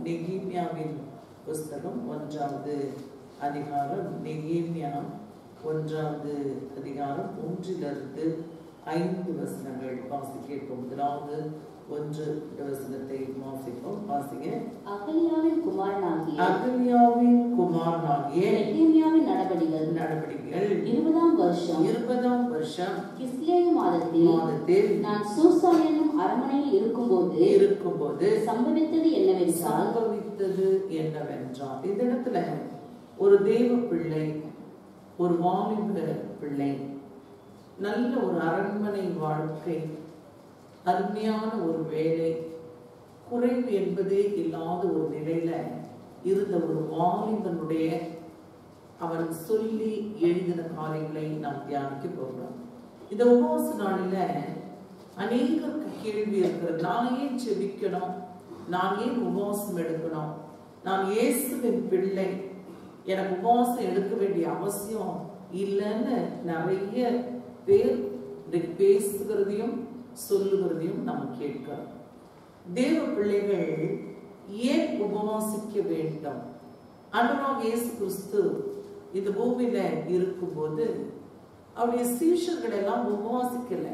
நெகேமியாவின் புஸ்தகம் 1வது அதிகாரம். நெகேமியா 1வது அதிகாரம் 3 5 வசனங்கள் வாசிக்க கேட்போம். முதலாவது 1 வசனத்தை வாசிப்போம். வாசிங்க. அகலியாவின் குமாரனாகிய நெகேமியாவின் நடபடிகள் 20ஆம் வருஷம் கிஸ்லேயு மாதத்தில் நான் சூசான் என்னும் அரண்மனையில் இருக்கும்போது சம்பவித்தது என்னவென்றால் இந்த இடத்துல ஒரு தேவ பிள்ளை, ஒரு வாலிப பிள்ளை, நல்ல ஒரு அரண்மனை வாழ்க்கை, அருமையான ஒரு வேலை, குறைவு என்பதே இல்லாத ஒரு நிலையில இருந்த ஒரு வாலிபனுடைய அவன் சொல்லி எழுதின காரியங்களை நாம் தியானிக்க போகிறோம். இந்த உபவாச நாளில அநேகருக்கு கேள்வி இருக்கிறது. நான் ஏன் செபிக்கணும்? நான் ஏன் உபவாசம் எடுக்கணும்? நான் இயேசுவின் பிள்ளை, எனக்கு உபவாசம் எடுக்க வேண்டிய அவசியம் இல்லைன்னு நிறைய பேர் பேசுகிறதையும் சொல்லுகிறதையும் நம்ம கேட்கிறோம். தேவ பிள்ளைகள் ஏன் உபவாசிக்க வேண்டும்? ஆண்டவராகிய இயேசு கிறிஸ்து இந்த பூமியில இருக்கும்போது அவருடைய சீஷர்கள் எல்லாம் உபவாசிக்கல.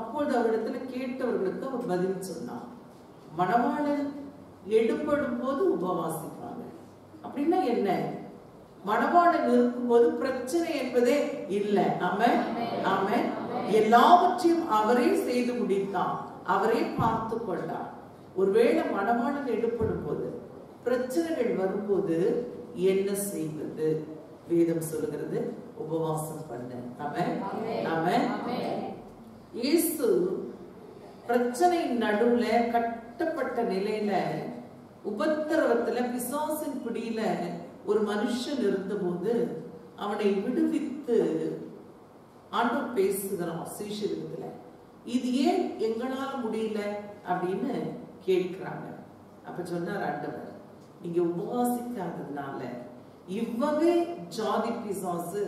அப்பொழுது அவரிடத்துல கேட்டவர்களுக்கு அவர் பதில் சொன்னார். மணவாளன் எடுபடும் போது உபவாசிப்பாங்க. அப்படின்னா என்ன? மணவாளன் இருக்கும்போது பிரச்சனை என்பதே இல்லை. ஆமென், ஆமென். எல்லாவற்றையும் அவரே செய்து முடித்தார், அவரே பார்த்து கொண்டார். ஒருவேளை மணவாளன் எடுபடும் போது, பிரச்சனைகள் வரும்போது என்ன செய்வது? வேதம் சொல்லுகிறது, உபவாசம் பண்ணு. ஆமென், ஆமென். இயேசு பிரச்சனை நடுவுல, கட்டப்பட்ட நிலையில, உபத்திரவத்துல, பிசாசின் பிடியில ஒரு மனுஷன் இருந்தபோது அவனை விடுவித்து ஆண்டவர் பேசுகிறான் சீஷரிடத்துல. இது ஏன் எங்களால முடியல அப்படின்னு கேட்கிறாங்க. அப்ப சொன்னார் ஆண்டவர், நீங்க உபவாசிக்காததுனால இவ்வகை ஜாதி பிசாசு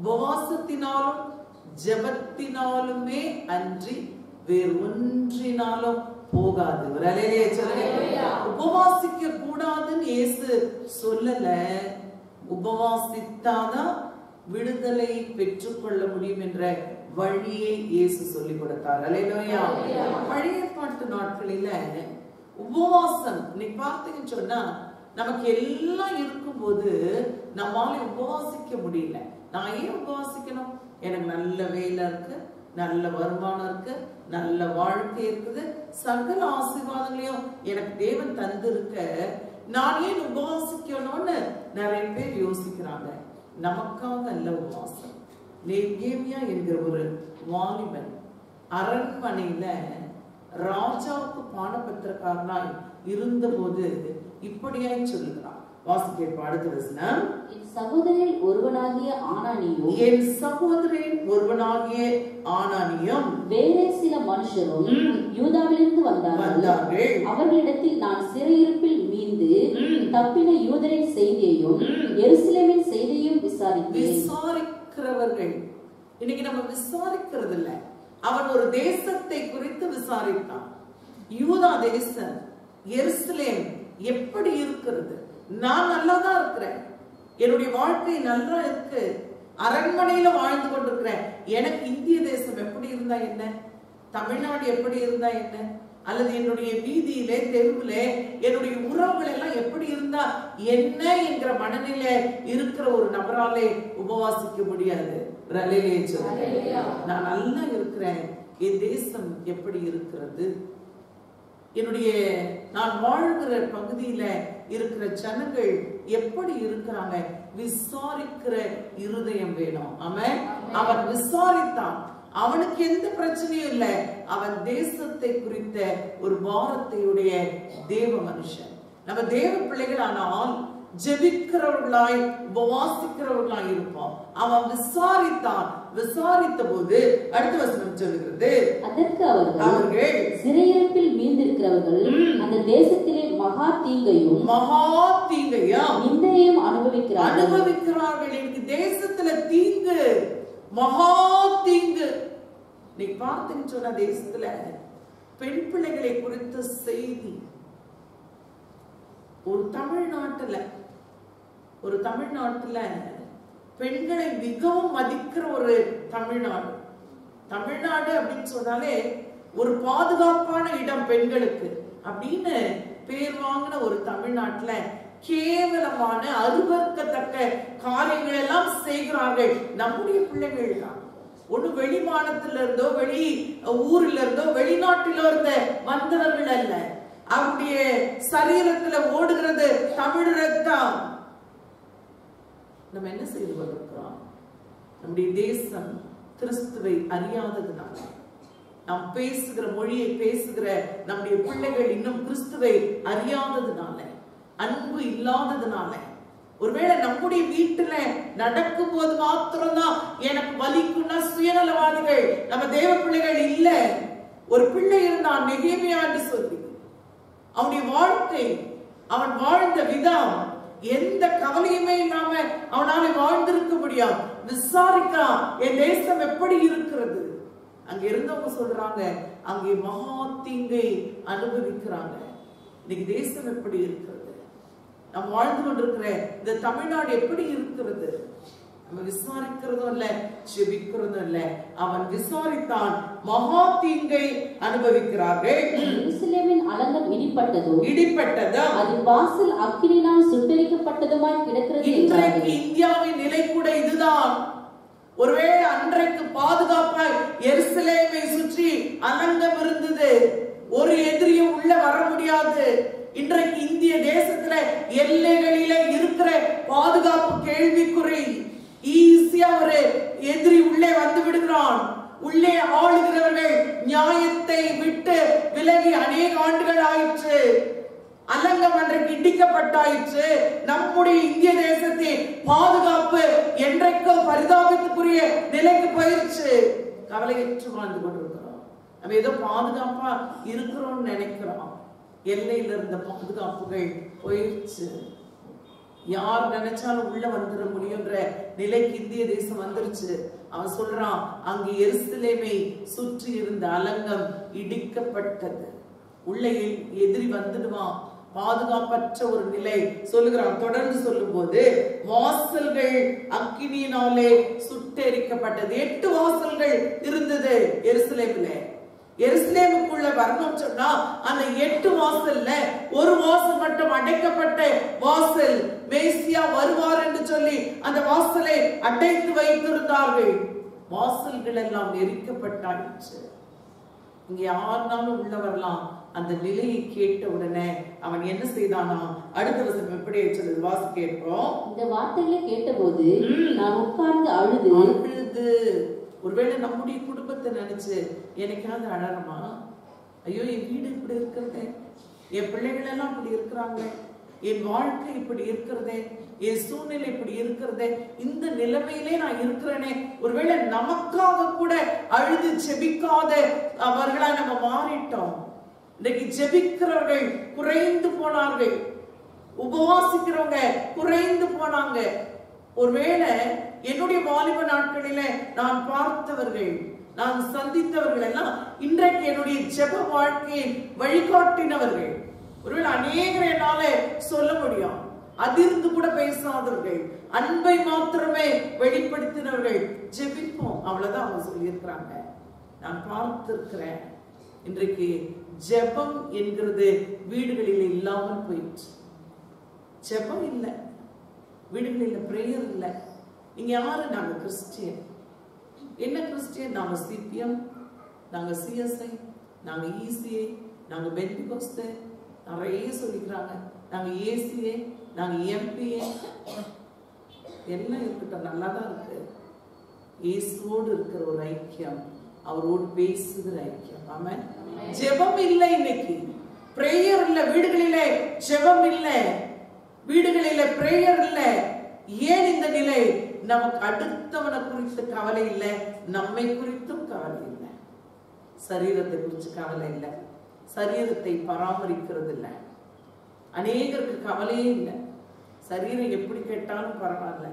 உபவாசத்தினாலும் ஜெபத்தினாலுமே அன்றி வேறு ஒன்றினாலும் போகாது. உபவாசிக்க கூடாதுன்னு இயேசு சொல்லல. உபவாசித்தாதான் விடுதலை பெற்றுக்கொள்ள முடியும் என்ற வழியை இயேசு சொல்லி கொடுத்தார். அல்லேலூயா. பழைய பாட்டு நாட்களில உபவாசம் நீ பார்த்தீங்கன்னு சொன்னா, நமக்கு எல்லாம் இருக்கும்போது நம்மால உபவாசிக்க முடியல. நான் ஏன் உபவாசிக்கணும்? எனக்கு நல்ல வேலை இருக்கு, நல்ல வருமானம் இருக்கு, நல்ல வாழ்க்கை இருக்குது, சகல ஆசீர்வாதங்களையும் எனக்கு தேவன் தந்திருக்க, நான் ஏன் உபவாசிக்கணும்னு நிறைய பேர் யோசிக்கிறாங்க. நமக்காக அல்ல உபவாசம். நெகேமியா என்கிற ஒரு வாலிபன் அரண்மனையில ராஜாவுக்கு பானபத்திரக்காரனாய் இருந்தபோது இப்படியாய் சொல்லுகிறான். வாசிக்க அடுத்த வசனம். என் சகோதரரில் ஒருவனாகிய ஆனானியும் வேறே சில மனுஷரும் யூதாவிலிருந்து வந்தார்கள். அவர்களிடத்தில் நான் சிறையிருப்பில் மீண்டு தப்பின யூதரின் செய்தியையும் எருசலேமின் செய்தியையும் விசாரிக்கிறவர்கள். இன்னைக்கு நம்ம விசாரிக்கிறது இல்ல. அவன் ஒரு தேசத்தை குறித்து விசாரித்தான். யூதா தேசம், எருசலேம் எப்படி இருக்கிறது? நான் நல்லாதான் இருக்கிறேன், என்னுடைய வாழ்க்கை நல்லா இருக்கு, அரண்மனையில வாழ்ந்து கொண்டிருக்கிறேன். எனக்கு இந்திய தேசம் எப்படி இருந்தா என்ன? தமிழ்நாடு எப்படி இருந்தா என்ன? அல்லது என்னுடைய வீதியிலே, தெருவிலே என்னுடைய உறவுகள் எல்லாம் எப்படி இருந்தா என்ன என்கிற மனநில இருக்கிற ஒரு நபராலே உபவாசிக்க முடியாது. நான் நல்லா இருக்கிறேன், என் தேசம் எப்படி இருக்கிறது, என்னுடைய நான் வாழ்கிற பகுதியில இருக்கிற ஜனங்கள் எப்படி இருக்கிறாங்க, விசாரிக்கிற இருதயம் வேணும். அவன் விசாரித்தான். அவனுக்கு எந்த பிரச்சனையும் இல்லை. அவன் தேசத்தை குறித்த ஒரு பாரத்தையுடைய தேவ மனுஷன். நம்ம தேவ பிள்ளைகள் ஆனால் ஜெபிக்கிறவர்களாய் உபவாசிக்கிறவர்களாய் இருப்போம். அவன் விசாரித்தான். விசாரித்த போது அடுத்த வசனம் சொல்லுகிறது, அதற்கு அவர்கள் சிறையிருப்பில் மீந்திருக்கிறவர்கள் அந்த தேசத்திலே மகா தீங்கையும் நிந்தையையும் அனுபவிக்கிறார்கள். எனக்கு தேசத்துல தீங்கு, மகா தீங்கு. நீ பார்த்தீங்கன்னு சொன்ன தேசத்துல பெண் பிள்ளைகளை குறித்த செய்தி ஒரு தமிழ்நாட்டுல பெண்களை மிகவும் மதிக்கிற ஒரு தமிழ்நாடு அப்படின்னு சொன்னாலே ஒரு பாதுகாப்பான இடம் பெண்களுக்கு அப்படின்னு பேர் வாங்கின ஒரு தமிழ்நாட்டுல கேவலமான அருவருக்கத்தக்க காரியங்கள் எல்லாம் செய்கிறார்கள் நம்முடைய பிள்ளைகள் தான். ஒண்ணு வெளி மாநிலத்தில இருந்தோ வெளி ஊர்ல இருந்தோ வெளிநாட்டிலோ இருந்த வந்தவர்கள் அல்ல. அவருடைய சரீரத்துல ஓடுகிறது தமிழ் ரத்தம். நம்ம என்ன செய்து கொண்டிருக்கிறோம்? நம்முடைய தேசம் கிறிஸ்துவை அறியாததுனால, நாம் பேசுகிற மொழியை பேசுகிற நம்முடைய பிள்ளைகள் இன்னும் கிறிஸ்துவை அறியாததுனால, அன்பு இல்லாததுனால, ஒருவேளை நம்முடைய வீட்டுல நடக்கும் போது மாத்திரம்தான் எனக்கு வலிக்கும்னா சுயநலவாதிகள் நம்ம தேவ பிள்ளைகள் இல்ல. ஒரு பிள்ளை இருந்தான் நெகேமியா என்று சொல்லி, அவனுடைய வாழ்க்கை, அவன் வாழ்ந்த விதம் எந்த கவலையுமே இல்லாம அவனால வாழ்ந்திருக்க முடியாது. விசாரிக்கிறான், என் தேசம் எப்படி இருக்கிறது. அங்க இருந்தவங்க சொல்றாங்க, அங்கே மகா தீங்கை அனுபவிக்கிறாங்க. இன்னைக்கு தேசம் எப்படி இருக்கிறது, நாம் வாழ்ந்து கொண்டிருக்கிற இந்த தமிழ்நாடு எப்படி இருக்கிறது? நம்ம விசாரிக்கிறதும் இல்ல, ஜெபிக்கிறதும் இல்ல. அவன் விசாரித்தான், மகா தீங்கை அனுபவிக்கிறார்கள். எருசலேமின் அலங்கம் இடிப்பட்டதும் அதன் வாசல் அக்கினியால் சுட்டெரிக்கப்பட்டதுமாய் கிடக்கிறது. இன்றைக்கு இந்தியாவின் நிலை கூட இதுதான். ஒருவேளை அன்றைக்கு பாதுகாப்பாய் எருசலேமை சுற்றி அலங்கம் இருந்தது, ஒரு எதிரியும் உள்ள வர முடியாது. இன்றைக்கு இந்திய தேசத்துல எல்லைகளில இருக்கிற பாதுகாப்பு கேள்விக்குறி. ஈஸியா ஒரு எதிரி உள்ளே வந்து விடுகிறான். உள்ளே ஆளுகிறவர்கள் நியாயத்தை விட்டு விலகி அநேக ஆண்டுகள் ஆயிற்று. அலங்கம் அன்றைக்கு இடிக்கப்பட்டாயிற்று. நம்முடைய இந்திய தேசத்தின் பாதுகாப்பு என்றைக்கோ பரிதாபத்துக்குரிய நிலைக்கு போயிடுச்சு. கவலையற்று வாழ்ந்து கொண்டிருக்கிறோம். நம்ம ஏதோ பாதுகாப்பா இருக்கிறோம்னு நினைக்கிறோம். எல்லையில இருந்த பாதுகாப்புகள் போயிடுச்சு. யார் நினைச்சாலும் உள்ள வந்துட முடியுன்ற நிலைக்கு இந்திய தேசம் வந்துருச்சு. அவன் சொல்றான், அங்கு எருசலேமை சுற்றி இருந்த அலங்கம் இடிக்கப்பட்டது. உள்ளே எதிரி வந்துடுவான். பாதுகாப்பற்ற ஒரு நிலை சொல்லுகிறான். தொடர்ந்து சொல்லும் போது, வாசல்கள் அக்கினியினாலே சுட்டெரிக்கப்பட்டது. 8 வாசல்கள் இருந்தது எருசலேமிலே. எருசலேமுக்குள்ள வரணும் சொன்னா அந்த 8 வாசல்ல ஒரு வாசல் மட்டும் அடைக்கப்பட்ட வாசல். மேசியா வருவார் என்று சொல்லி அந்த வாசலை அடைத்து வைத்திருந்தார்கள். வாசல்கள் எல்லாம் எரிக்கப்பட்டாயிற்று. இங்க யாருனாலும் உள்ள வரலாம். அந்த நிலையை கேட்ட உடனே அவன் என்ன செய்தானா? அடுத்த வசனம் எப்படி சொல்லுது, வாசி கேட்போம். இந்த வார்த்தைகளை கேட்டபோது நான் உட்கார்ந்து அழுது. ஒருவேளை நம்முடைய குடும்பத்தை நினைச்சு எனக்காவது அழறமா? ஐயோ, என் வீடு இப்படி இருக்கிறதே, என் பிள்ளைகள் எல்லாம் இப்படி இருக்கிறாங்க, என் வாழ்க்கை இப்படி இருக்கிறதே, என் சூழ்நிலை இப்படி இருக்கிறதே, இந்த நிலைமையிலே நான் இருக்கிறேனே. ஒருவேளை நமக்காக கூட அழுது ஜெபிக்காத அவர்களா நம்ம மாறிட்டோம். இன்னைக்கு ஜெபிக்கிறவர்கள் குறைந்து போனார்கள், உபவாசிக்கிறவங்க குறைந்து போனாங்க. ஒருவேளை என்னுடைய வாலிப நாட்களில நான் பார்த்தவர்கள், நான் சந்தித்தவர்கள் எல்லாம் இன்றைக்கு என்னுடைய ஜெப வாழ்க்கையை வழிகாட்டினவர்கள். ஒருவேளை அநேகரை என்னால சொல்ல முடியும். அதிர்ந்து கூட பேசாதவர்கள், அன்பை மாத்திரமே வெளிப்படுத்தினவர்கள். ஜெபிப்போம், அவ்வளவுதான் அவங்க சொல்லி இருக்கிறாங்க. நான் பார்த்திருக்கிறேன். இன்றைக்கு ஜெபம் என்கிறது வீடுகளில் இல்லாமல் போயிடுச்சு. ஜெபம் இல்லை, வீடுகளில் பிரேயர் இல்லை. நீங்க யாரு? நாங்க கிறிஸ்டியன். என்ன கிறிஸ்டியன்? நாங்க சிபிஎம், நாங்க சிஎஸ்ஐ, நாங்க இசிஏ, நாங்க பெந்திகோஸ்தே, நிறைய சொல்லிக்கிறாங்க. நாங்க ஏசிஏ, நாங்க எம்பிஏ, எல்லாம் இருக்கட்டும், நல்லாதான் இருக்கு. இயேசுவோடு இருக்கிற ஒரு ஐக்கியம், அவரோடு பேசுகிற ஐக்கியம். ஆமென். ஜெபம் இல்லை, இன்னைக்கு பிரேயர் இல்லை வீடுகளிலே, ஜெபம் இல்லை வீடுகளிலே, பிரேயர் இல்லை. ஏன் இந்த நிலை? நமக்கு அடுத்தவனை குறித்து கவலை இல்லை, நம்மை குறித்தும் கவலை இல்லை. சரீரத்தை குறித்து கவலை இல்லை, சரீரத்தை பராமரிக்கிறது இல்லை. அநேகருக்கு கவலையே இல்லை. சரீரம் எப்படி கேட்டாலும் பரவாயில்ல,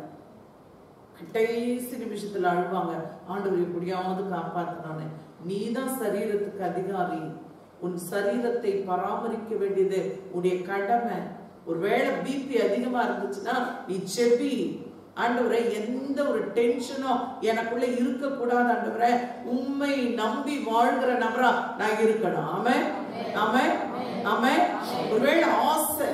கடைசி நிமிஷத்துல அழுவாங்க, ஆண்டவர் எப்படியாவது காப்பாற்றணும்னு. நீதான் சரீரத்துக்கு அதிகாரி. உன் சரீரத்தை பராமரிக்க வேண்டியது உன்னுடைய கடமை. ஒருவேளை பிபி அதிகமா இருந்துச்சுன்னா நீ செபி. ஆண்டவரே, எந்த ஒரு டென்ஷனும் எனக்குள்ள இருக்க கூடாது ஆண்டவரே, உம்மை நம்பி வாழ்கிற நபரா நான் இருக்கணும். ஆமென், ஆமென், ஆமென். ஒருவேளை ஆசை,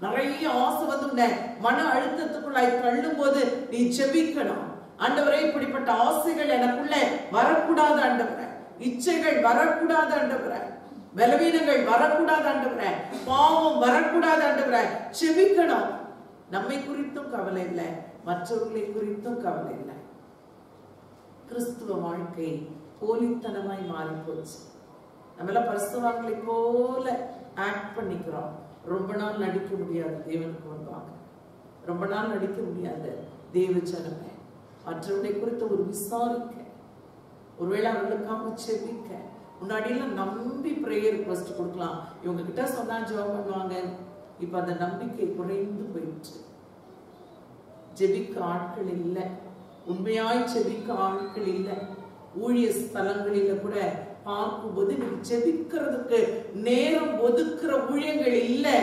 நிறைய ஆசை வந்து மன அழுத்தத்துக்குள்ளாய் தள்ளும் போது நீ ஜெபிக்கணும். ஆண்டவரே, இப்படிப்பட்ட ஆசைகள் எனக்குள்ள வரக்கூடாது ஆண்டவரே, இச்சைகள் வரக்கூடாது ஆண்டவரே, பலவீனங்கள் வரக்கூடாது ஆண்டவரே, பாவம் வரக்கூடாது ஆண்டவரே. ஜெபிக்கணும். நம்மை குறித்தும் கவலை இல்லை, மற்றவர்களை குறித்தும் கவலை இல்லை. கிறிஸ்துவ வாழ்க்கை போலித்தனமாய் மாறி போச்சு. நம்ம எல்லாம் பரிசுத்தவான்களை போல ஆக்ட் பண்ணிக்கிறோம். ரொம்ப நாள் நடிக்க முடியாது தேவனுக்கு முன்பாக, ரொம்ப நாள் நடிக்க முடியாது தேவ ஜனமே. மற்றவர்களை குறித்து ஒரு விசாரிக்க, ஒருவேளை அவர்களுக்காக செபிக்க, முன்னாடியெல்லாம் நம்பி பிரேயர் ரிக்வெஸ்ட் கொடுக்கலாம், இவங்க கிட்ட சொன்னா ஜெபம் பண்ணுவாங்க. இப்ப அந்த நம்பிக்கை குறைந்து போயிடுச்சு. ஜெபிக்க ஆட்கள் இல்லை, உண்மையாய் ஜெபிக்க ஆட்கள் இல்லை. ஊழிய ஸ்தலங்களில கூட பார்க்கும்போது ஜெபிக்கிறதுக்கு நேரம் ஒதுக்குற ஊழியங்கள் இல்லை.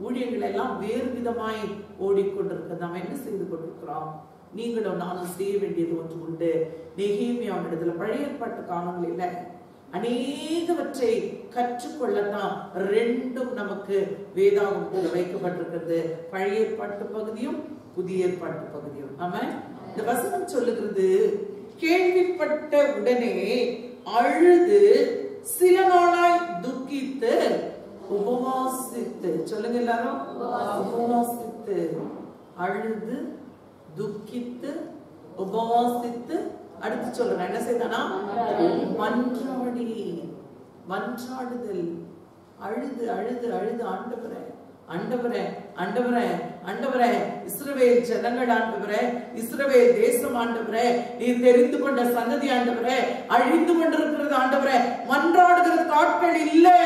ஊழியங்கள் எல்லாம் வேறு விதமாய் ஓடிக்கொண்டிருக்க நாம் என்ன செய்து கொண்டிருக்கிறோம்? நீங்களும் நானும் செய்ய வேண்டியது ஒன்று உண்டு. நெகேமியாவிடத்துல பழைய ஏற்பாட்டு காலங்களில் அநேகவற்றை கற்றுக்கொள்ளத்தான் ரெண்டும் நமக்கு வேதாகமத்தில் வைக்கப்பட்டிருக்கிறது. பழைய ஏற்பாட்டு பகுதியும் புதிய ஏற்பாட்டு பகுதியும். ஆமா, இந்த வசனம் சொல்லுகிறது, கேள்விப்பட்ட உடனே அழுது சில நாளாய் துக்கித்து உபவாசித்து. சொல்லுங்க எல்லாரும், உபவாசித்து. அழுது துக்கித்து உபவாசித்து. அடுத்து சொல்றேன், என்ன செய்தானா? மன்றாடி. மன்றாடுதல். அழுது அழுது அழுது, ஆண்டவரே ஆண்டவரே ஆண்டவரே ஆண்டவரே, இஸ்ரவேல் ஜனங்கள் ஆண்டவரே, இஸ்ரவேல் தேசம் ஆண்டவரே, நீர் தெரிந்து கொண்ட சந்ததி ஆண்டவரே, அழிந்து கொண்டிருக்கிறது ஆண்டவரே. மன்றாடுகிறதுக்கு ஆட்கள் இல்லை.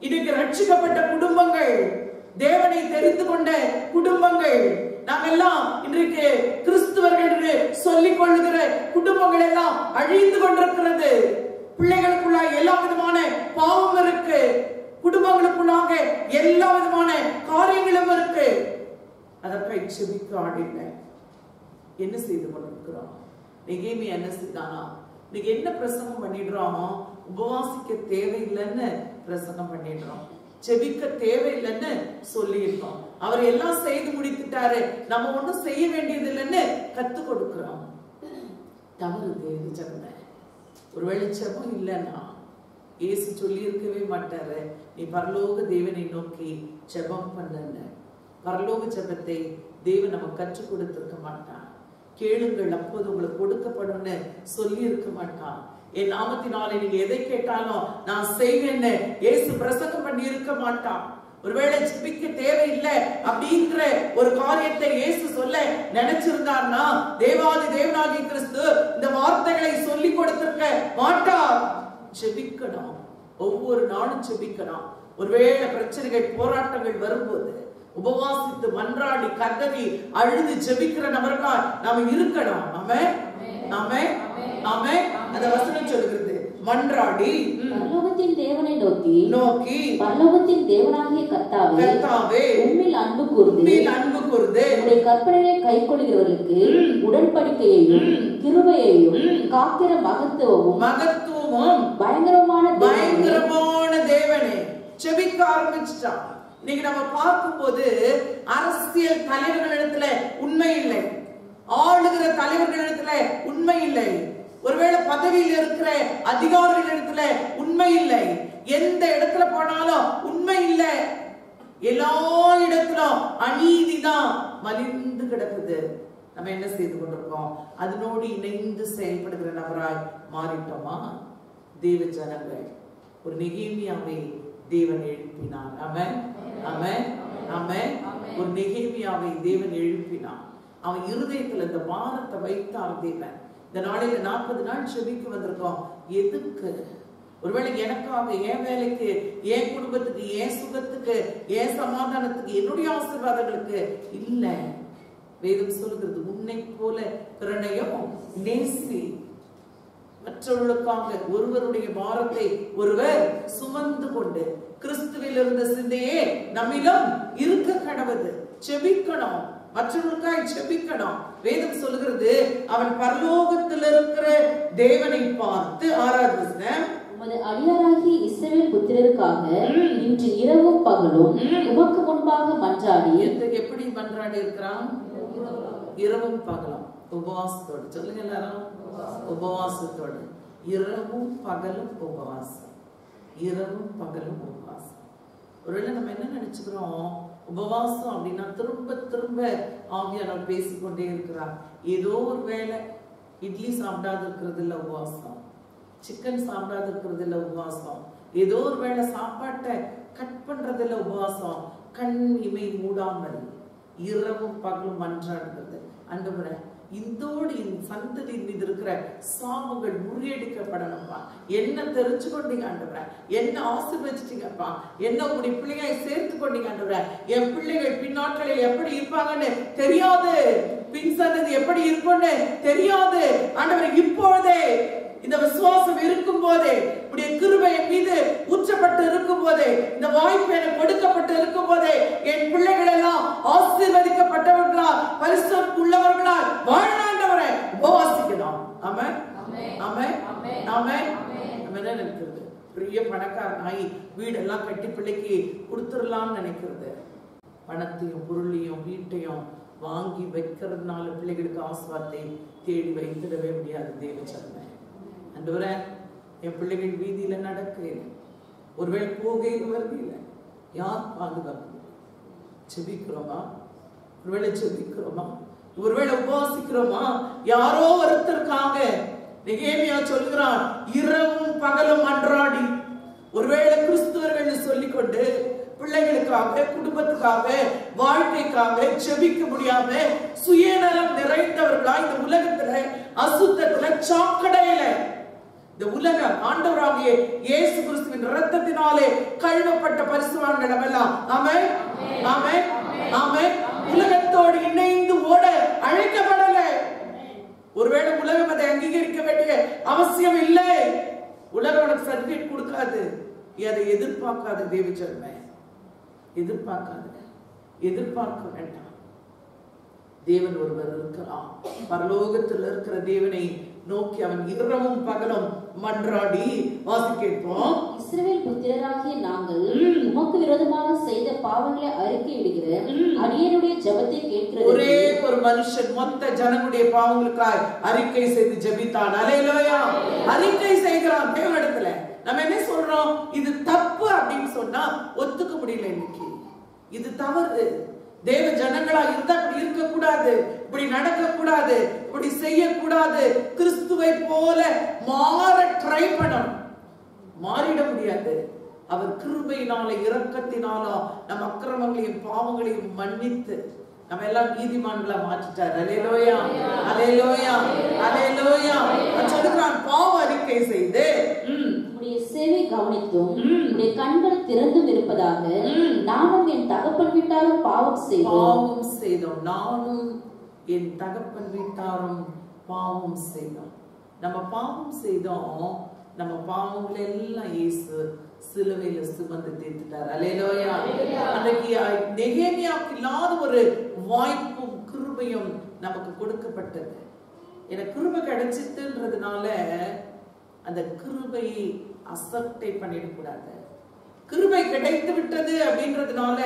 இன்னைக்கு ரட்சிக்கப்பட்ட குடும்பங்கள், தேவனை தெரிந்து கொண்ட குடும்பங்கள், நாமெல்லாம் இன்றைக்கு கிறிஸ்துவர்கள் என்று சொல்லிக் கொள்ளுகிற குடும்பங்கள் எல்லாம் அழிந்து கொண்டிருக்கிறது. பிள்ளைகளுக்குள்ள எல்லா விதமான பாவம் இருக்கு, குடும்பங்களுக்குள்ளாக எல்லா விதமான காரியங்களும் இருக்கு. அதற்காக செபிக்க ஆடில்லை. என்ன செய்து கொண்டிருக்கிறோம்? நெகேமியா என்ன செய்தானா? இன்னைக்கு என்ன பிரசங்கம் பண்ணிடுறோம்? உபவாசிக்க தேவையில்லைன்னு பிரசங்கம் பண்ணிடுறோம், செபிக்க தேவையில்லைன்னு சொல்லியிருக்கோம். அவர் எல்லாம் செய்து முடித்துட்டாரு, நம்ம ஒன்றும் செய்ய வேண்டியது இல்லைன்னு கத்து கொடுக்கிறோம். தவறு தேவ ஜனமே. ஒரு வெளிச்சமும் இல்லைன்னா இயேசு சொல்லி இருக்கவே மாட்டாரு, நீ பரலோக தேவனை நோக்கி ஜெபம் பண்ணுங்க. பரலோக ஜெபத்தை தேவன் நம்ம கற்றுக் கொடுத்திருக்க மாட்டான். கேளுங்கள் அப்போது உங்களுக்கு கொடுக்கப்படும்னு சொல்லி இருக்க மாட்டான். என் நாமத்தினாலே நீங்க எதை கேட்டாலும் நான் செய்வேன்னு இயேசு பிரசங்கம் பண்ணி இருக்க மாட்டான். ஒருவேளை ஜெபிக்க தேவையில்லை அப்படிங்கிற ஒரு காரியத்தை இயேசு சொல்ல நினைச்சிருந்தார்னா தேவாதி தேவனாகிய கிறிஸ்து இந்த வார்த்தைகளை சொல்லி கொடுத்திருக்க மாட்டார். ஜெபிக்கணும், ஒவ்வொரு நாளும் ஜெபிக்கணும். ஒருவேளை பிரச்சனைகள் போராட்டங்கள் வரும்போது உபவாசித்து மன்றாடி கதறி அழுது ஜெபிக்கிற நபர்களா நாம இருக்கணும். ஆமென், ஆமென், ஆமென். அந்த வசனம் சொல்கிறது, மன்றாடி பரலோகத்தின் தேவனை நோக்கி நோக்கி பரலோகத்தின் தேவனாகிய கர்த்தாவே, கர்த்தாவே உம்மில் அன்பு கூர்ந்து உம்முடைய கற்பனைகளை கைக்கொள்கிறவர்களுக்கு உடன்படிக்கையையும் கிருபையையும் காக்கிற மகத்துவமும் பயங்கரமான தேவனே. செபிக்க ஆரம்பிச்சுட்டான். இன்னைக்கு நம்ம பார்க்கும்போது அரசியல் தலைவர்களிடத்துல உண்மை இல்லை, ஆளுகிற தலைவர்களிடத்துல உண்மை இல்லை, ஒருவேளை பதவியில் இருக்கிற அதிகாரிகளிடத்துல உண்மை இல்லை, எந்த இடத்துல போனாலும் உண்மை இல்லை, எல்லா இடத்திலும் அநீதி தான் மலிந்து கிடக்குது. நம்ம என்ன செய்து கொண்டிருக்கோம்? அதனோடு இணைந்து செயல்படுகிற நபராய் மாறிட்டோமா? தேவ ஜனங்கள், ஒரு நெகேமியாவை தேவன் எழுப்பினார். ஆமென், ஆமென், ஆமென். ஒரு நெகேமியாவை தேவன் எழுப்பினார். அவன் இருதயத்துல இந்த பாரத்தை வைத்தார் தேவன். இந்த நாளையில 40 நாள் செபிக்க வந்திருக்கோம். எதுக்கு? ஒருவேளை எனக்காக, என் வேலைக்கு, என் குடும்பத்துக்கு, என் சுகத்துக்கு, என் சமாதானத்துக்கு, என்னுடைய ஆசீர்வாதங்களுக்கு இல்ல. வேதம் சொல்லுகிறது, உன்னை போல பிறனையும் நேசி. மற்றவர்களுக்காக ஒருவருடைய பாரத்தை ஒருவர் சுமந்து கொண்டு கிறிஸ்துவில் இருந்த சிந்தையே நம்மிலும் இருக்க கடவுது. செபிக்கணும், மற்றவர்களுக்காய் செபிக்கணும். வேதம் சொல்லுகிறது, அவன் பரலோகத்தில் இருக்கிற தேவனை பார்த்து ஆராதித்த உமது அடியாராகிய இஸ்ரவேல் புத்திரருக்காக இன்று இரவும் பகலும் உமக்கு முன்பாக மன்றாடி. எப்படி மன்றாடி இருக்கிறான்? இரவும் பகலும் உபவாசத்தோடு. சொல்லுங்க எல்லாரும், உபவாசத்தோடு. இரவும் பகலும் உபவாசம், இரவும் பகலும் உபவாசம். ஒருவேளை நம்ம என்ன நினைச்சுக்கிறோம், உபவாசம் அப்படின்னா திரும்ப திரும்ப ஆவியானவர் பேசிக்கொண்டே இருக்கிறார். ஏதோ ஒரு வேளை இட்லி சாப்பிடாது இருக்கிறது இல்ல உபவாசம், சிக்கன் சாப்பிடாது இருக்கிறது இல்ல உபவாசம், ஏதோ ஒரு வேளை சாப்பாட்டை கட் பண்றதுல உபவாசம், கண் இமை மூடாமல் இரவும் பகலும் மன்றாடுகிறது. ஆண்டவரே, இந்தோடு இந்த சந்ததியின் மீது இருக்கிற சாபங்கள் முறியடிக்கப்படணும்ப்பா. என்ன தெரிஞ்சு கொண்டீங்க ஆண்டவரே, என்ன ஆசீர்வதிச்சிட்டீங்கப்பா, என்ன உங்களுடைய பிள்ளைகளை சேர்த்து கொண்டீங்க ஆண்டவரே. என் பிள்ளைகள் பின்னாட்களில் எப்படி இருப்பாங்கன்னு தெரியாது, பின் சந்ததி எப்படி இருக்கும்னு தெரியாது ஆண்டவரே. இப்பொழுதே இந்த விசுவாசம் இருக்கும் போதே, உடைய கிருபை மீது ஊற்றப்பட்டு இருக்கும் போதே, இந்த வாய்ப்பு எனக்கு கொடுக்கப்பட்டு இருக்கும் போதே, என் பிள்ளைகள் எல்லாம் ஆசீர்வதிக்கப்பட்டவர்களா பரிசுத்தம் உள்ளவர்களா வாழ்நாண்டவரை உபவாசிக்கணும். ஆமென், ஆமென், ஆமென். நம்ம என்ன நினைக்கிறது, பெரிய பணக்காரனாய் வீடெல்லாம் கட்டி பிள்ளைக்கு கொடுத்துடலாம்னு நினைக்கிறது. பணத்தையும் பொருளையும் வீட்டையும் வாங்கி வைக்கிறதுனால பிள்ளைகளுக்கு ஆசீர்வாதத்தை தேடி வைத்திடவே முடியாது. தேவச்சரணை ஆண்டவரே, என் பிள்ளைகள் வீதியில நடக்கையில, ஒருவேளை போகையில் வருகையில யார் பாதுகாப்பு? செபிக்கிறோமா? ஒருவேளை செபிக்கிறோமா? ஒருவேளை உபவாசிக்கிறோமா? யாரோ ஒருத்தருக்காக நெகேமியா சொல்கிறான், இரவும் பகலும் மன்றாடி. ஒருவேளை கிறிஸ்துவர்கள் சொல்லிக்கொண்டு பிள்ளைகளுக்காக, குடும்பத்துக்காக, வாழ்க்கைக்காக செபிக்க முடியாம சுயநலம் நிறைந்தவர்களா இந்த உலகத்துல, அசுத்தத்துல, சாக்கடையில, இந்த உலகம் ஆண்டவராகிய இயேசு கிறிஸ்துவின் இரத்தத்தினாலே கழுவப்பட்ட பரிசுத்தவான்கள் எல்லாம் ஆமென், ஆமென், ஆமென், உலகத்தோடு இணைந்து ஓட அழைக்கப்படல. ஒருவேளை உலகம் அதை அங்கீகரிக்க வேண்டிய அவசியம் இல்லை. உலகம் உனக்கு சர்டிபிகேட் கொடுக்காது, அதை எதிர்பார்க்காத. தேவச்சரணை எதிர்பார்க்காத, எதிர்பார்க்க வேண்டாம். தேவன் ஒருவர் இருக்கிறான். பரலோகத்தில் இருக்கிற தேவனை நோக்கி அவன் இரவும் பகலும் மன்றாடி. வாசிக்கிறோம், இஸ்ரவேல் புத்திரராகிய நாங்கள் உமக்கு விரோதமாக செய்த பாவங்களை அறிக்கையிடுகிற அடியனுடைய ஜெபத்தை கேட்கிறது. ஒரே ஒரு மனுஷன் மொத்த ஜனங்களுடைய பாவங்களுக்காய் அறிக்கை செய்து ஜெபித்தான். அல்லேலூயா. அறிக்கை செய்கிறான் தேவனிடத்துல. நம்ம என்ன சொல்றோம், இது தப்பு அப்படின்னு சொன்னா ஒத்துக்க முடியல. இன்னைக்கு இது தவறு. தேவ ஜனங்களா இருந்தா இப்படி இருக்க கூடாது, இப்படி நடக்க கூடாது, இப்படி செய்யக்கூடாது. கிறிஸ்துவை போல மாற ட்ரை பண்ணணும். மாறிட முடியாது. அவர் கிருபையினால, இரக்கத்தினாலும் நம் அக்கிரமங்களையும் பாவங்களையும் மன்னித்து நம்ம எல்லாம் நீதிமான்களா மாற்றிட்டார். அல்லேலூயா, அல்லேலூயா, அல்லேலூயா. சொல்லுகிறான், பாவ அறிக்கை செய்து உம்முடைய சேவை கவனித்தும் உம்முடைய கண்கள் திறந்தும் இருப்பதாக நானும் என் தகப்பன் வீட்டாரும் பாவம் செய்தோம். நானும் என் தகப்பன் வீட்டாரும் பாவம் செய்தோம். நம்ம பாவம் செய்தோம். நம்ம பாவங்களை எல்லாம் இயேசு சிலுவையில சுமந்து தீர்த்துட்டார். அல்லேலூயா. அன்னைக்கு நெகேமியாவுக்கு இல்லாத ஒரு வாய்ப்பும் கிருபையும் நமக்கு கொடுக்கப்பட்டது. எனக்கு கிருபை கிடைச்சிட்டுன்றதுனால அந்த கிருபையை அசட்டை பண்ணிடக்கூடாது. கிருபை கிடைத்து விட்டது அப்படின்றதுனால,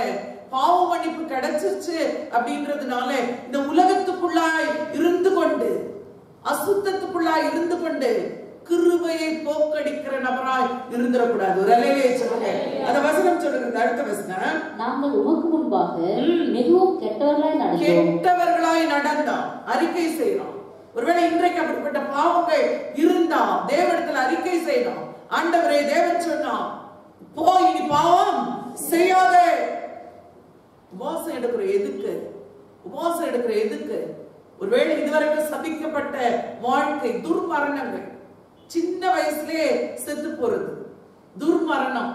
பாவ மன்னிப்பு கிடைச்சிருச்சு அப்படின்றதுனால இந்த உலகத்துக்குள்ளாய் இருந்து கொண்டு, அசுத்தத்துக்குள்ளாய் இருந்து கொண்டு கிருபையை போக்கடிக்கிற நபராய் இருந்துடக்கூடாது. ஒரு அல்லேலூயா சொல்லுங்க. அந்த வசனம் சொல்லுங்க, அடுத்த வசனம். நாங்கள் உமக்கு முன்பாக மிகவும் கெட்டவர்களாய் நடந்தோம். அறிக்கை செய்யணும். ஒருவேளை இன்றைக்கு அப்படிப்பட்ட பாவங்கள் இருந்தா தேவனிடத்தில் அறிக்கை செய்யணும். ஆண்டவரே, தேவன் சொன்னான், போய் இனி பாவம் செய்யாதே. உபவாசம் எடுக்கிற எதுக்கு? உபவாசம் எடுக்கிற எதுக்கு? ஒருவேளை இதுவரைக்கும் சபிக்கப்பட்ட வாழ்க்கை, துர்மரணங்கள், சின்ன வயசுலயே செத்து போறது, துர்மரணம்,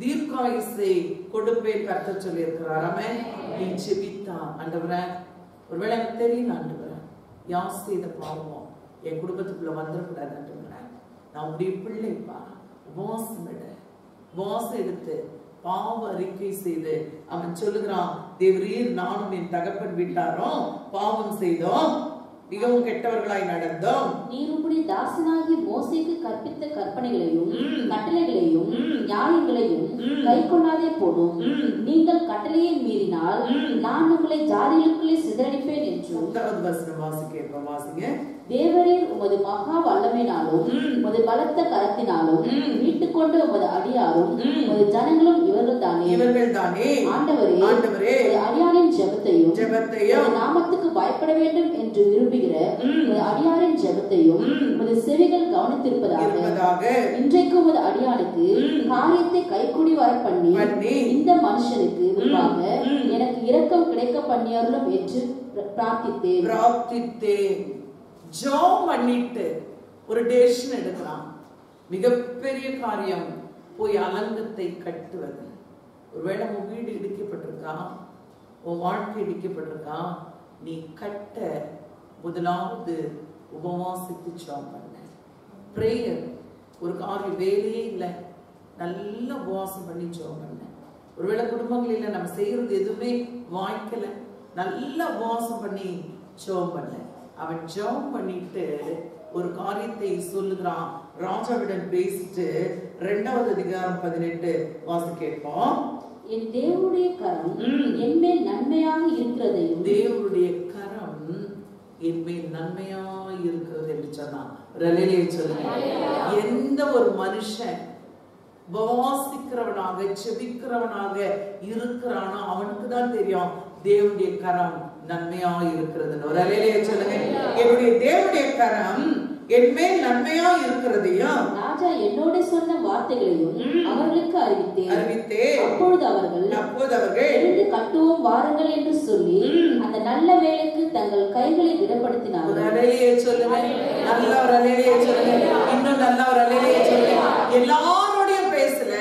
தீர்க்காயுசை கொடுப்பேன் கர்த்தர் சொல்லி இருக்கிறார். ஆமென். நீ ஜெபித்தா, ஆண்டவரே, ஒருவேளை எனக்கு தெரியல ஆண்டவரே, யார் செய்த பாவமோ என் குடும்பத்துக்குள்ள வந்துடக்கூடாது ஆண்டவரே, நான் உடைய பிள்ளைப்பா, உபவாசம் எடு, உபவாசம் எடுத்து பாவ அறிக்கை செய்து அவன் சொல்லுகிறான், தேவரீர் நானும் என் தகப்பன் வீட்டாரும் பாவம் செய்தோம், மிகவும் கெட்டவர்களாய் நடந்தோம். நீர் உம்முடைய தாசனாகிய மோசேக்கு கற்பித்த கற்பனைகளையும் கட்டளைகளையும் நியாயங்களையும் கைக்கொள்ளாதே போடும். நீங்கள் கட்டளையை மீறினால் நான் உங்களை ஜாதிகளுக்குள்ளே சிதறடிப்பேன் என்றும். தேவரீர் உமது மகா வல்லமையினாலும் உமது பலத்த கரத்தினாலும் மீட்டுக் கொண்டு உமது அடியாரும் உமது ஜனங்களும் இவர்கள்தானே. ஆண்டவரே, அடியாரின் ஜெபத்தையும் நாமத்துக்கு பயப்பட வேண்டும் என்று விரும்புகிற உமது அடியாரின் ஜெபத்தையும் உமது செவிகள் கவனித்திருப்பதாக இன்றைக்கு உமது அடியானுக்கு காரியத்தை கைக்கூடி வர பண்ணி இந்த மனுஷனுக்கு முன்பாக எனக்கு இரக்கம் கிடைக்க பண்ணியருளும் என்று பிரார்த்தித்தேன். ஜெபம் பண்ணிட்டு ஒரு டெசிஷன் எடுக்கலாம். மிகப்பெரிய காரியம் போய் அலங்கத்தை கட்டுவது. ஒருவேளை உன் வீடு இடிக்கப்பட்டிருக்கா, உன் வாழ்க்கை இடிக்கப்பட்டிருக்கா, நீ கட்ட முதலாவது உபவாசித்து ஜெபம் பண்ண. பிரேயர் ஒரு காரியம், வேலையே இல்லை, நல்ல உபவாசம் பண்ணி ஜெபம் பண்ண. ஒருவேளை குடும்பங்களில் நம்ம செய்யறது எதுவுமே வாய்க்கல, நல்ல உபவாசம் பண்ணி ஜெபம் பண்ண. அவன் ஜெபம் பண்ணிட்டு ஒரு காரியத்தை சொல்லுகிறான். ராஜாவிடம் பேசிட்டு 2வது அதிகாரம் 18 வாசி கேட்போம். என் தேவனுடைய கரம் என்மேல் நன்மையாக இருக்கிறதையும், தேவனுடைய கரம் என்மேல் நன்மையாக இருக்கிறது என்று சொன்னான். சொல்லுங்க. எந்த ஒரு மனுஷன் உபவாசிக்கிறவனாக செபிக்கிறவனாக இருக்கிறானோ அவனுக்கு தான் தெரியும் தேவனுடைய கரம் நன்மையா இருக்கிறது. சொல்லுங்க. என்னுடைய தேவனுடைய கரம் என்மேல் நன்மையா இருக்கிறதையும் ராஜா என்னோட சொன்ன வார்த்தைகளையும் அவர்களுக்கு அறிவித்தேன். அப்பொழுது அவர்கள் எழுந்து கட்டுவோம் வாருங்கள் என்று சொல்லி அந்த நல்ல வேலைக்கு தங்கள் கைகளை திடப்படுத்தினார்கள். சொல்லுங்க. நல்ல ஒரு அலையிலேயே சொல்லுங்க. இன்னும் நல்ல ஒரு அலையிலேயே சொல்லுங்க. எல்லாரோடைய பேசல,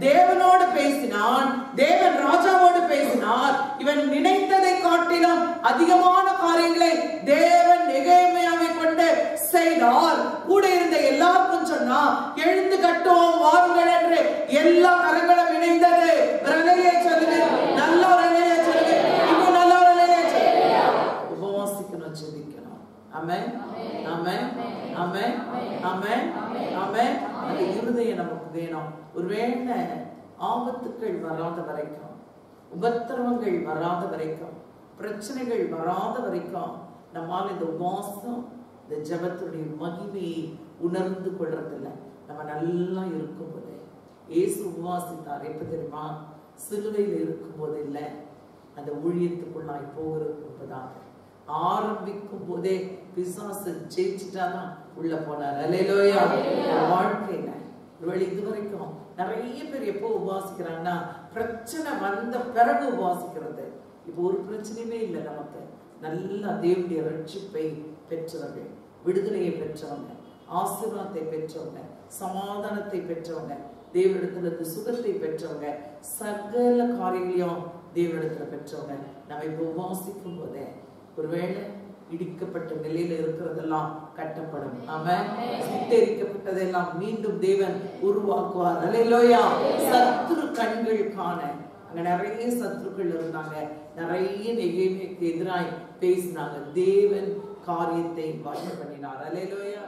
தேவனோடு பேசினான். தேவன் ராஜாவோடு பேசினார். இவன் நினைத்ததை காட்டிலும் அதிகமான காரியங்களை தேவன் நெகேமியாவை கொண்டு செய்தார். கூட இருந்த எல்லாருக்கும் சொன்னா, எழுந்து கட்டுவோம் வாருங்கள் என்று எல்லா கரங்களும் இணைந்தது. சொல்லுங்க. நல்ல ஒரு அலையிலே சொல்லுங்க. இன்னும் நல்ல ஒரு அலையிலே சொல்லுங்க. உபவாசிக்கணும், ஜெபிக்கணும். ஆமென், ஆமென், ஆமென், ஆமென், ஆமென். அந்த இருதயம் நமக்கு வேணும். ஒருவேளை ஆபத்துக்கள் வராத வரைக்கும், உபத்திரவங்கள் வராத வரைக்கும், பிரச்சனைகள் வராத வரைக்கும் நம்மால் இந்த உபவாசம், இந்த ஜெபத்துடைய மகிமையை உணர்ந்து கொள்றதில்லை. நம்ம நல்லா இருக்கும் போதே இயேசு உபவாசித்தார். எப்ப தெரியுமா? சிலுவையில் இருக்கும் போது இல்லை, அந்த ஊழியத்துக்குள்ளாய் போகிறதுதான். ஆரம்பிக்கும் போதே பிசாசு ஜெயிச்சுட்டாதான் உள்ள போனார். அல்லேலூயா. வாழ்க்கையில ஒருவேளை இதுவரைக்கும் நிறைய பேர் எப்போ உபாசிக்கிறாங்கன்னா பிரச்சனை வந்த பிறகு உபாசிக்கிறது. இப்போ ஒரு பிரச்சனையுமே இல்லை, நமக்கு நல்லா தேவனுடைய ரட்சிப்பை பெற்றவர்கள், விடுதலையை பெற்றவங்க, ஆசீர்வாதத்தை பெற்றவங்க, சமாதானத்தை பெற்றவங்க, தேவனிடத்துல சுகத்தை பெற்றவங்க, சகல காரியங்களையும் தேவனிடத்துல பெற்றவங்க. நம்ம இப்போ உபாசிக்கும் போதே ஒருவேளை இடிக்கப்பட்ட நிலையில இருக்கிறதெல்லாம் கட்டப்படும். ஆமென். சுட்டெரிக்கப்பட்டதெல்லாம் மீண்டும் தேவன் உருவாக்குவார். அல்லேலூயா. சத்துரு கண்கள் காண. அங்க நிறைய சத்துருக்கள் இருந்தாங்க, நிறைய நெகேமியாவுக்கு எதிராய் பேசினாங்க. தேவன் காரியத்தை வாய்ப்பு பண்ணினார். அல்லேலூயா.